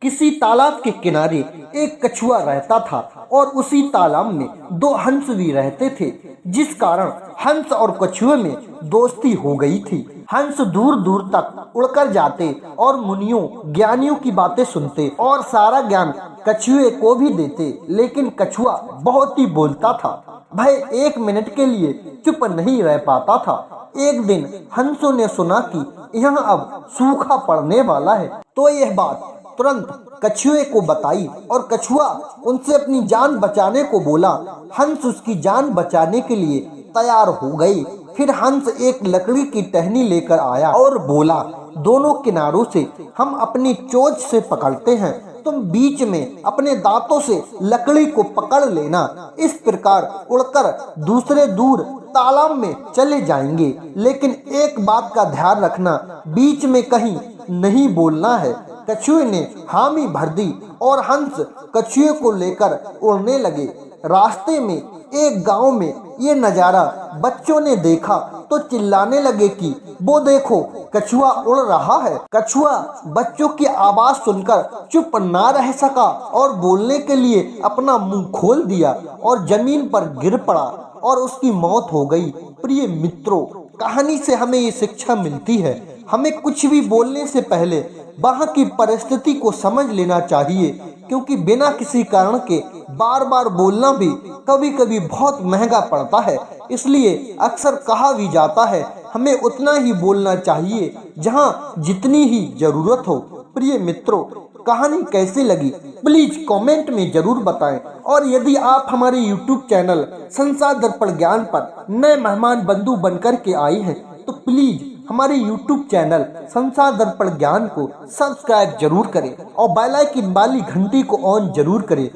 किसी तालाब के किनारे एक कछुआ रहता था और उसी तालाब में दो हंस भी रहते थे, जिस कारण हंस और कछुए में दोस्ती हो गई थी। हंस दूर दूर तक उड़कर जाते और मुनियों ज्ञानियों की बातें सुनते और सारा ज्ञान कछुए को भी देते, लेकिन कछुआ बहुत ही बोलता था। वह 1 मिनट के लिए चुप नहीं रह पाता था। एक दिन हंसों ने सुना कि यहाँ अब सूखा पड़ने वाला है, तो यह बात तुरंत कछुए को बताई और कछुआ उनसे अपनी जान बचाने को बोला। हंस उसकी जान बचाने के लिए तैयार हो गए। फिर हंस एक लकड़ी की टहनी लेकर आया और बोला, दोनों किनारों से हम अपनी चोंच से पकड़ते हैं, तुम बीच में अपने दांतों से लकड़ी को पकड़ लेना। इस प्रकार उड़कर दूसरे दूर तालाब में चले जाएंगे, लेकिन एक बात का ध्यान रखना, बीच में कहीं नहीं बोलना है। कछुए ने हामी भर दी और हंस कछुए को लेकर उड़ने लगे। रास्ते में एक गांव में ये नजारा बच्चों ने देखा तो चिल्लाने लगे कि वो देखो, कछुआ उड़ रहा है। कछुआ बच्चों की आवाज सुनकर चुप ना रह सका और बोलने के लिए अपना मुंह खोल दिया और जमीन पर गिर पड़ा और उसकी मौत हो गई। प्रिय मित्रों, कहानी से हमें ये शिक्षा मिलती है, हमें कुछ भी बोलने से पहले वहाँ की परिस्थिति को समझ लेना चाहिए, क्योंकि बिना किसी कारण के बार बार बोलना भी कभी कभी बहुत महंगा पड़ता है। इसलिए अक्सर कहा भी जाता है, हमें उतना ही बोलना चाहिए जहाँ जितनी ही जरूरत हो। प्रिय मित्रों, कहानी कैसी लगी प्लीज कमेंट में जरूर बताएं, और यदि आप हमारे YouTube चैनल संसार दर्पण ज्ञान पर नए मेहमान बंधु बनकर के आए हैं तो प्लीज हमारे YouTube चैनल संसार दर्पण ज्ञान को सब्सक्राइब जरूर करें और बेल आइकन वाली घंटी को ऑन जरूर करें।